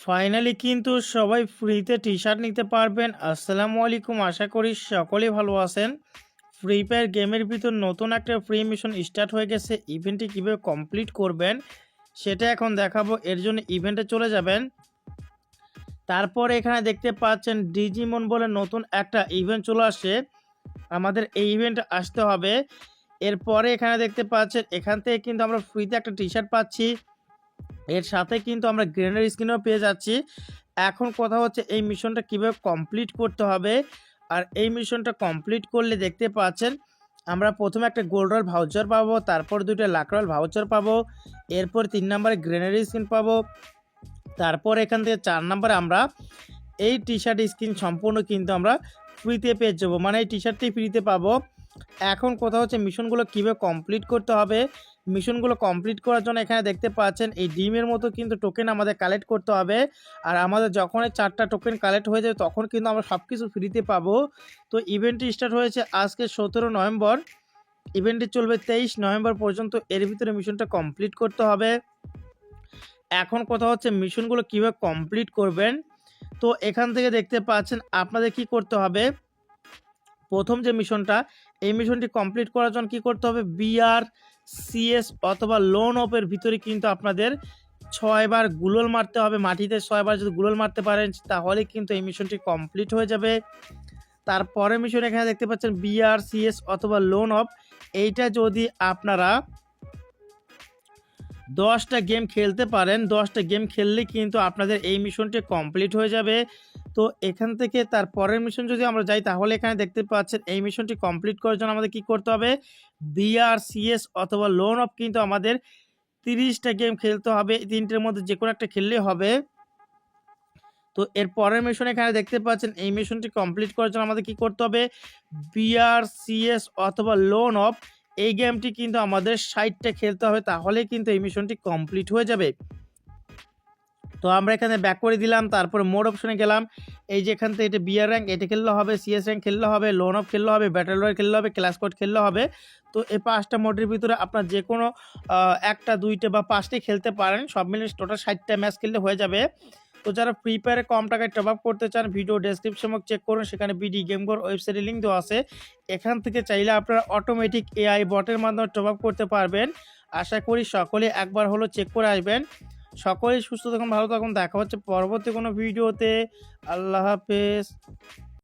Finally কিন্তু সবাই ফ্রিতে টি-শার্ট নিতে পারবেন। আসসালামু আলাইকুম, আশা করি সকলেই ভালো আছেন। ফ্রি ফায়ার গেমের ভিতর নতুন একটা ফ্রি মিশন স্টার্ট হয়ে গেছে। ইভেন্টটি কীভাবে কমপ্লিট করবেন সেটা এখন দেখাবো। এর জন্য ইভেন্টে চলে যাবেন। তারপরে এখানে দেখতে পাচ্ছেন ডিজিমন বলে নতুন একটা ইভেন্ট চলে আসছে। আমাদের এই ইভেন্টে আসতে হবে। এরপরে এখানে দেখতে পাচ্ছেন এখান থেকে কিন্তু আমরা ফ্রিতে একটা টি-শার্ট পাচ্ছি। এর সাথে কিন্তু আমরা গ্রেনেড স্কিনও পেয়ে যাচ্ছি। এখন কথা হচ্ছে এই মিশনটা কীভাবে কমপ্লিট করতে হবে। আর এই মিশনটা কমপ্লিট করলে দেখতে পাচ্ছেন আমরা প্রথমে একটা গোল্ড রয়্যাল ভাউচার পাবো, তারপর 2টা লাক রয়্যাল ভাউচার পাবো, এরপর 3 নম্বরে গ্রেনেড স্কিন পাবো, তারপর এখান থেকে 4 নম্বরে আমরা এই টি-শার্ট স্কিন সম্পূর্ণ কিন্তু আমরা ফ্রিতে পেয়ে যাবো, মানে এই টি-শার্টটি ফ্রিতে পাবো। এখন কথা হচ্ছে মিশনগুলো কীভাবে কমপ্লিট করতে হবে। মিশনগুলো কমপ্লিট করার জন্য এখানে দেখতে পাচ্ছেন এই ডিমের মতো কিন্তু টোকেন আমাদের কালেক্ট করতে হবে। আর আমাদের যখন এই 4টা টোকেন কালেক্ট হয়ে যাবে তখন কিন্তু আমরা সব কিছু ফ্রিতে পাবো। তো ইভেন্টটি স্টার্ট হয়েছে আজকে 17 নভেম্বর, ইভেন্টটি চলবে 23 নভেম্বর পর্যন্ত। এর ভিতরে মিশনটা কমপ্লিট করতে হবে। এখন কথা হচ্ছে মিশনগুলো কীভাবে কমপ্লিট করবেন। তো এখান থেকে দেখতে পাচ্ছেন আপনাদের কি করতে হবে। প্রথম যে মিশনটা, এই মিশনটি কমপ্লিট করার জন্য কী করতে হবে, বিআর সিএস অথবা লোন অফের ভিতরে কিন্তু আপনাদের 6 বার গুলোল মারতে হবে। মাটিতে 6 বার যদি গুলোল মারতে পারেন তাহলে কিন্তু এই মিশনটি কমপ্লিট হয়ে যাবে। তারপরে মিশন এখানে দেখতে পাচ্ছেন বিআর সিএস অথবা লোন অফ, এইটা যদি আপনারা 10টা গেম খেলতে পারেন, 10টা গেম খেললে কিন্তু আপনাদের এই মিশনটি কমপ্লিট হয়ে যাবে। তো এখান থেকে তার পরের মিশন যদি আমরা যাই তাহলে এখানে দেখতে পাচ্ছেন এই মিশনটি কমপ্লিট করার জন্য আমাদের কি করতে হবে, বিআরসিএস অথবা লোন অফ কিন্তু আমাদের 30টা গেম খেলতে হবে। এই 3টের মধ্যে যে কোনো একটা খেললেই হবে। তো এর পরের মিশন এখানে দেখতে পাচ্ছেন এই মিশনটি কমপ্লিট করার জন্য আমাদের কি করতে হবে, বিআরসিএস অথবা লোন অফ, এই গেমটি কিন্তু আমাদের 60টা খেলতে হবে, তাহলে কিন্তু এই মিশনটি কমপ্লিট হয়ে যাবে। তো আমরা এখানে ব্যাক করে দিলাম, তারপরে মোড অপশনে গেলাম। এই যে এখান থেকে এটা বিআর র্যাঙ্ক এটা খেললে হবে, সিএস র্যাঙ্ক খেললে হবে, লোন অফ খেললে হবে, ব্যাটেল রয়্যাল খেললে হবে, ক্লাস কোড খেললে হবে। তো এই 5টা মোডের ভিতরে আপনার যে কোনো একটা 2টা বা 5টাই খেলতে পারেন। সব মিলিয়ে টোটাল 60টা ম্যাচ খেললে হয়ে যাবে। তো যারা ফ্রি ফায়ারে কম টাকায় টপ আপ করতে চান ভিডিও ডেসক্রিপশন বক্স চেক করুন, সেখানে বিডি গেমঘর ওয়েবসাইটের লিঙ্ক দেওয়া আছে। এখান থেকে চাইলে আপনারা অটোমেটিক এআই বটের মাধ্যমে টপ আপ করতে পারবেন। আশা করি সকলে একবার হলো চেক করে আসবেন। সকলেই সুস্থ থাকুন, ভালো থাকুন, দেখা হচ্ছে পরবর্তী কোনো ভিডিওতে। আল্লাহ হাফেজ।